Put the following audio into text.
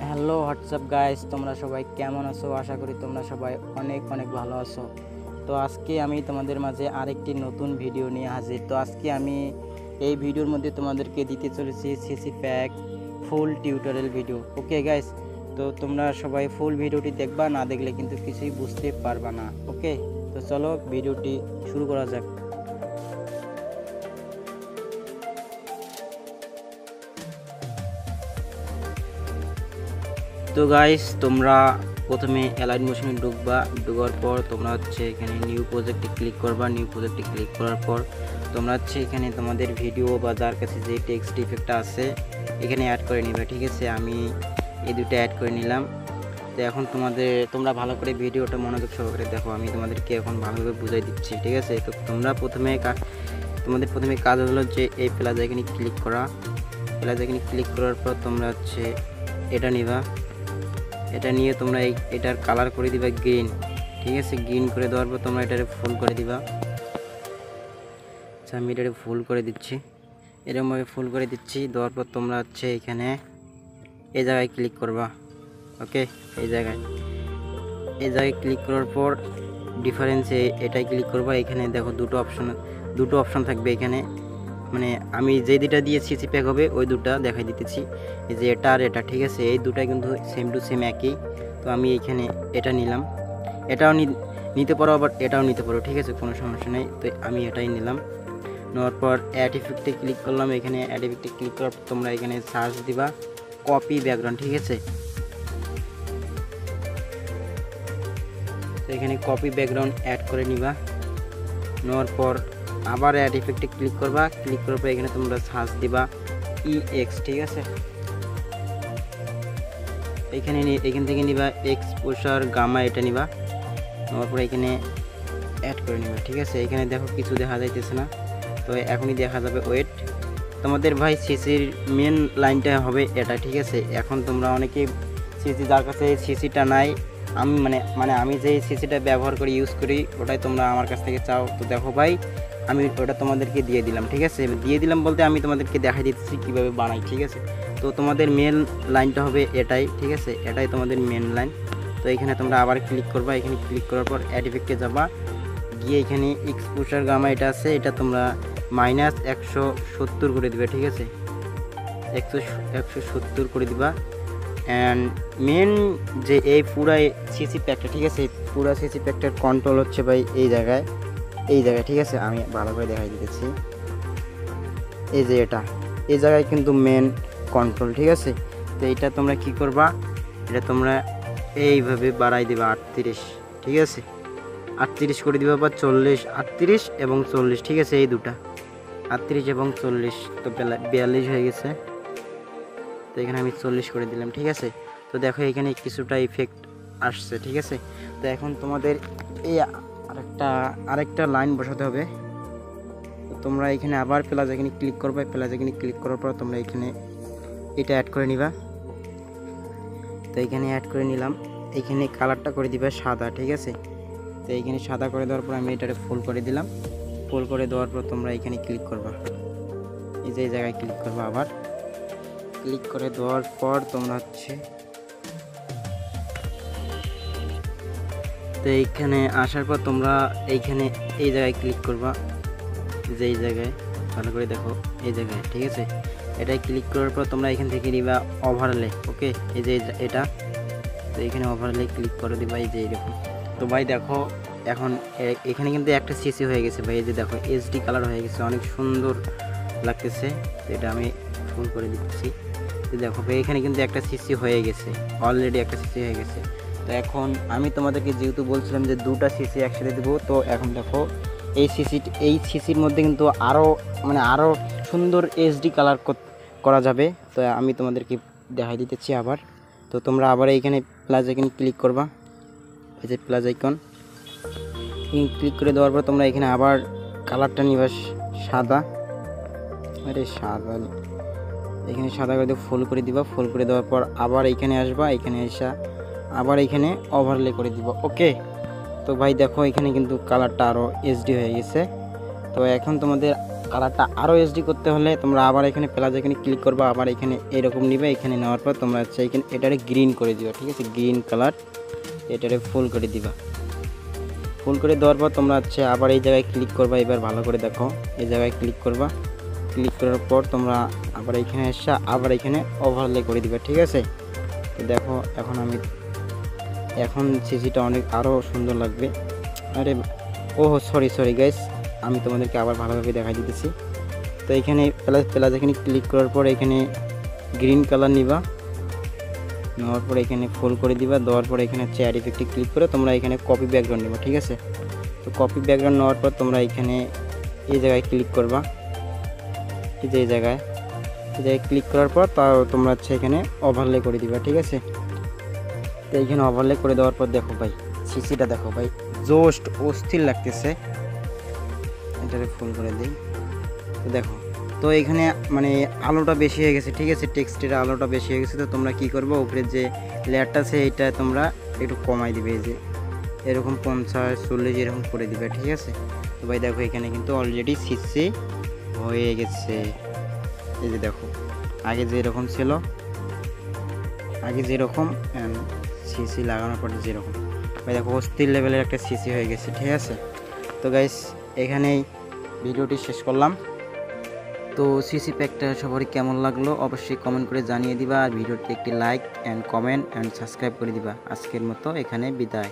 Hello WhatsApp guys, তোমরা সবাই কেমন আছো? আশা করি তোমরা সবাই অনেক অনেক ভালো আছো। তো আজকে আমি তোমাদের মাঝে আরেকটি নতুন ভিডিও নিয়ে হাজির। তো আজকে আমি এই ভিডিওর মধ্যে তোমাদেরকে দিতে চলেছি সিসি প্যাক ফুল টিউটোরিয়াল ভিডিও। ওকে গাইস, তো তোমরা সবাই ফুল ভিডিওটি দেখবা, না দেখলে কিন্তু কিছুই বুঝতে পারবা না। ওকে, তো চলো ভিডিওটি শুরু করা যাক। তো গাইস, তোমরা প্রথমে অ্যালাইন মোশনে ঢুকার পর তোমরা এখানে নিউ প্রজেক্টে ক্লিক করবা। নিউ প্রজেক্টে ক্লিক করার পর তোমরা এখানে তোমাদের ভিডিও বা যার কাছে যে টেক্সট ইফেক্টটা আছে এখানে অ্যাড করে নিবে। ঠিক আছে, আমি এই দুটো অ্যাড করে নিলাম। তো এখন তোমরা ভালো করে ভিডিওটা মনোযোগ সহকারে দেখো, আমি তোমাদেরকে এখন ভালোভাবে বুঝাই দিচ্ছি। ঠিক আছে, তো তোমরা তোমাদের প্রথমে কাজ হলো যে এই প্লাস আইকনে ক্লিক করা। প্লাস আইকনে ক্লিক করার পর তোমরা এটা নিবা। এটা নিয়ে তোমরা এটার কালার করে দিবা গ্রিন। ঠিক আছে, গ্রিন করে দেওয়ার পর তোমরা এটারে ফুল করে দিবা। আচ্ছা, আমি এটারে ফুল করে দিচ্ছি, এরকমভাবে ফুল করে দিচ্ছি। দেওয়ার পর তোমরা এখানে এই জায়গায় ক্লিক করবা। ওকে, এই জায়গায় ক্লিক করার পর ডিফারেন্সে এটাই ক্লিক করবা। এখানে দেখো দুটো অপশন থাকবে এখানে, মানে আমি যে দুটা দিয়ে সিসি প্যাক হবে ওই দুটা দেখাই দিতেছি, এই যে এটা আর এটা। ঠিক আছে, এই দুটাই কিন্তু সেম টু সেম একই। তো আমি এখানে এটা নিলাম, এটাও নিতে পারো, আবার এটাও নিতে পারো। ঠিক আছে, কোনো সমস্যা নেই। তো আমি এটাই নিলাম। নেওয়ার পর অ্যাড ইফেক্টে ক্লিক করলাম। এখানে অ্যাড ইফেক্টে ক্লিক করার পর তোমরা এখানে সার্চ দিবা কপি ব্যাকগ্রাউন্ড। ঠিক আছে, তো এখানে কপি ব্যাকগ্রাউন্ড অ্যাড করে নিবা। নেওয়ার পর আবার অ্যাড ইফেক্টে ক্লিক করবা। ক্লিক করার পর এখানে তোমরা সার্চ দিবা EX। ঠিক আছে, এখান থেকে নিবা এক্সপোজার গামা, এটা নিবা। নেওয়ার পর এখানে অ্যাড করে নিবা। ঠিক আছে, এখানে দেখো কিছু দেখা যাইতেছে না, তো এখনই দেখা যাবে। ওয়েট, তোমাদের ভাই সিসির মেন লাইনটা হবে এটা। ঠিক আছে, এখন তোমরা অনেকেই যার কাছে সিসিটা নাই, আমি আমি যে সিসিটা ব্যবহার করি ইউজ করি ওটাই তোমরা আমার কাছ থেকে চাও। তো দেখো ভাই, আমি ওটা তোমাদেরকে দিয়ে দিলাম। ঠিক আছে, দিয়ে দিলাম বলতে আমি তোমাদেরকে দেখাই দিচ্ছি কীভাবে বানাই। ঠিক আছে, তো তোমাদের মেন লাইনটা হবে এটাই। ঠিক আছে, এটাই তোমাদের মেন লাইন। তো এখানে তোমরা আবার ক্লিক করবা। এখানে ক্লিক করার পর অ্যাড ইফেক্টে যাবা, গিয়ে এখানে এক্সপোজার গামা এটা আছে, এটা তোমরা -170 করে দিবে। ঠিক আছে, 170 করে দিবা। অ্যান্ড মেন যে এই পুরা সিসি প্যাকটা, ঠিক আছে, পুরা সিসি প্যাকটার কন্ট্রোল ভাই এই জায়গায়। ঠিক আছে, আমি ভালো করে দেখাই দিতেছি। এই যে এই জায়গায় কিন্তু মেন কন্ট্রোল। ঠিক আছে, তো এইটা তোমরা কি করবা, এটা তোমরা এইভাবে বাড়াই দিবা 38। ঠিক আছে, 38 করে দিবা, বা 40, 38 এবং 40। ঠিক আছে, এই দুটা 38 এবং 40, তো 42 হয়ে গেছে। তো এখানে আমি 40 করে দিলাম। ঠিক আছে, তো দেখো এখানে কিছুটা ইফেক্ট আসছে। ঠিক আছে, তো এখন তোমাদের এই আরেকটা লাইন বসাতে হবে। তো তোমরা এখানে আবার প্লাস এখানে ক্লিক করবে। প্লাস এখানে ক্লিক করার পর তোমরা এখানে এটা অ্যাড করে নিবা। তো এখানে অ্যাড করে নিলাম। এখানে কালারটা করে দিবা সাদা। ঠিক আছে, তো এইখানে সাদা করে দেওয়ার পর আমি এটারে ফুল করে দিলাম। ফুল করে দেওয়ার পর তোমরা এখানে ক্লিক করবা, এই যে এই জায়গায় ক্লিক করবা। আবার ক্লিক করে দেওয়ার পর তোমরা তো এইখানে আসার পর তোমরা এইখানে এই জায়গায় ক্লিক করবা, যে এই জায়গায় ভালো করে দেখো এই জায়গায়। ঠিক আছে, এটাই ক্লিক করার পর তোমরা এখান থেকে নিবা ওভারলে। ওকে, এই যে এটা, তো এখানে ওভারলে ক্লিক করে দিবা, এই যে এরকম। তো ভাই দেখো এখন এখানে কিন্তু একটা সিসি হয়ে গেছে ভাই, এই যে দেখো HD কালার হয়ে গেছে, অনেক সুন্দর লাগতেছে। তো এটা আমি ফুল করে দিচ্ছি। তো দেখো ভাই, এখানে কিন্তু একটা সিসি হয়ে গেছে, অলরেডি একটা সিসি হয়ে গেছে। তো এখন আমি তোমাদেরকে যেহেতু বলছিলাম যে দুটা সিসি একসাথে দেবো, তো এখন দেখো এই সিসির মধ্যে কিন্তু আরও সুন্দর HD কালার করা যাবে। তো আমি তোমাদেরকে দেখাই দিতেছি আবার। তো তোমরা আবার এইখানে প্লাস আইকনে ক্লিক করবা, এই যে প্লাস আইকন ক্লিক করে দেওয়ার পর তোমরা এখানে আবার কালারটা নিবা সাদা। সাদা, এখানে সাদা করে দিয়ে ফুল করে দিবা। ফুল করে দেওয়ার পর আবার এইখানে আসবা, এখানে এসে আবার এইখানে ওভারলে করে দিবা। ওকে, তো ভাই দেখো এখানে কিন্তু কালারটা আরও HD হয়ে গেছে। তো এখন তোমাদের কালারটা আরও এইচডি করতে হলে তোমরা আবার এখানে প্লাস এখানে ক্লিক করবা, আবার এখানে এরকম নিবে। এখানে নেওয়ার পর তোমরা হচ্ছে এখানে এটারে গ্রিন করে দিবা, ঠিক আছে, গ্রিন কালার এটারে ফুল করে দিবা। ফুল করে দেওয়ার পর তোমরা হচ্ছে আবার এই জায়গায় ক্লিক করবা। এবার ভালো করে দেখো, এই জায়গায় ক্লিক করবা। ক্লিক করার পর তোমরা আবার এখানে এসে আবার এখানে ওভারলে করে দিবা, ঠিক আছে। তো দেখো এখন সিসিটা অনেক আরও সুন্দর লাগবে। আরে ও সরি গাইস, আমি তোমাদেরকে আবার ভালোভাবে দেখাই দিতেছি। তো এখানে প্লাস এখানে ক্লিক করার পর এখানে গ্রিন কালার নিবা, নেওয়ার পর এখানে ফুল করে দিবা। দেওয়ার পর এখানে হচ্ছে অ্যাড ইফেক্টে ক্লিক করে তোমরা এখানে কপি ব্যাকগ্রাউন্ড নেবা, ঠিক আছে। তো কপি ব্যাকগ্রাউন্ড নেওয়ার পর তোমরা এখানে এই জায়গায় ক্লিক করবা, এই জায়গায় ক্লিক করার পর তোমরা হচ্ছে এখানে ওভারলে করে দিবা, ঠিক আছে। তো এইখানে ওভারলে করে দেওয়ার পর দেখো ভাই সিসিটা দেখো ভাই জাস্ট অস্থির লাগতেছে। এটারে ফুল করে দিই। তো দেখো, তো এখানে মানে আলোটা বেশি হয়ে গেছে, ঠিক আছে, টেক্সটের আলোটা বেশি হয়ে গেছে। তো তোমরা কি করবে, উপরে যে লেয়ারটা আছে এইটা তোমরা একটু কমাই দিবে, এই যে এরকম 50-40 এরকম করে দিবে, ঠিক আছে। তো ভাই দেখো এখানে কিন্তু অলরেডি সিসি হয়ে গেছে। এই যে দেখো আগে যেরকম ছিল, আগে যেরকম সিসি লাগানোর পরে যেরকম, ভাই দেখো অস্থির লেভেলের একটা সিসি হয়ে গেছে, ঠিক আছে। তো গাইস এখানেই ভিডিওটি শেষ করলাম। তো সিসি প্যাকটা সবারই কেমন লাগলো অবশ্যই কমেন্ট করে জানিয়ে দিবা, আর ভিডিওটি একটি like and comment and subscribe করে দিবা। আজকের মতো এখানে বিদায়।